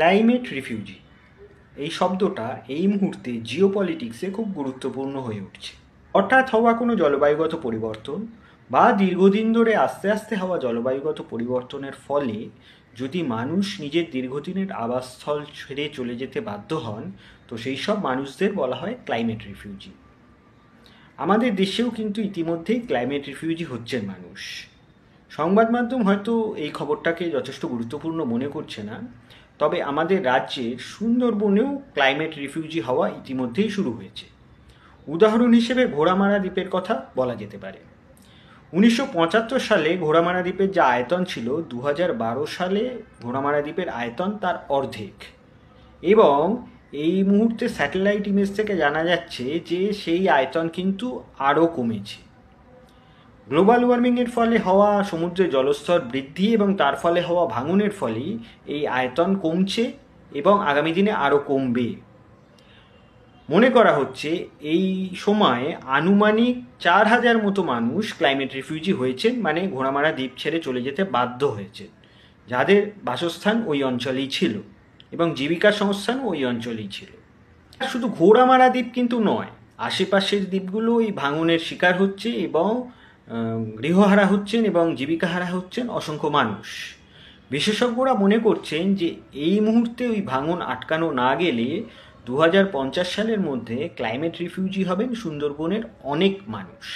Climate refugee এই শব্দটা এই মুহূর্তে জিওপলিটিক্সে খুব গুরুত্বপূর্ণ হয়ে উঠছে। হঠাৎ হওয়া কোনো জলবায়ুগত পরিবর্তন বা দীর্ঘদিন ধরে আস্তে আস্তে হওয়া জলবায়ুগত পরিবর্তনের ফলে যদি মানুষ নিজের দীর্ঘদিনের আবাসস্থল ছেড়ে চলে যেতে বাধ্য হন, তো সেই সব মানুষদের বলা হয় ক্লাইমেট রিফিউজি। আমাদের দেশেও কিন্তু ইতিমধ্যেই ক্লাইমেট রিফিউজি হচ্ছেন মানুষ। সংবাদ মাধ্যম হয়তো এই খবরটাকে যথেষ্ট গুরুত্বপূর্ণ মনে করছে না, তবে আমাদের রাজ্যের সুন্দরবনেও ক্লাইমেট রিফিউজি হওয়া ইতিমধ্যেই শুরু হয়েছে। উদাহরণ হিসেবে ঘোড়ামারা দ্বীপের কথা বলা যেতে পারে। 1975 সালে ঘোড়ামারা দ্বীপের যে আয়তন ছিল, 2012 সালে ঘোড়ামারা দ্বীপের আয়তন তার অর্ধেক, এবং এই মুহূর্তে স্যাটেলাইট ইমেজ থেকে জানা যাচ্ছে যে সেই আয়তন কিন্তু আরও কমেছে। গ্লোবাল ওয়ার্মিংয়ের ফলে হওয়া সমুদ্রের জলস্তর বৃদ্ধি এবং তার ফলে হওয়া ভাঙনের ফলেই এই আয়তন কমছে এবং আগামী দিনে আরও কমবে। মনে করা হচ্ছে এই সময়ে আনুমানিক 4000 মতো মানুষ ক্লাইমেট রিফিউজি হয়েছেন, মানে ঘোড়ামারা দ্বীপ ছেড়ে চলে যেতে বাধ্য হয়েছে, যাদের বাসস্থান ওই অঞ্চলেই ছিল এবং জীবিকার সংস্থানও ওই অঞ্চলেই ছিল। শুধু ঘোড়ামারা দ্বীপ কিন্তু নয়, আশেপাশের দ্বীপগুলো এই ভাঙনের শিকার হচ্ছে এবং গৃহহারা হচ্ছেন এবং জীবিকাহারা হচ্ছেন অসংখ্য মানুষ। বিশেষজ্ঞরা মনে করছেন যে এই মুহূর্তে ওই ভাঙন আটকানো না গেলে 2050 সালের মধ্যে ক্লাইমেট রিফিউজি হবেন সুন্দরবনের অনেক মানুষ।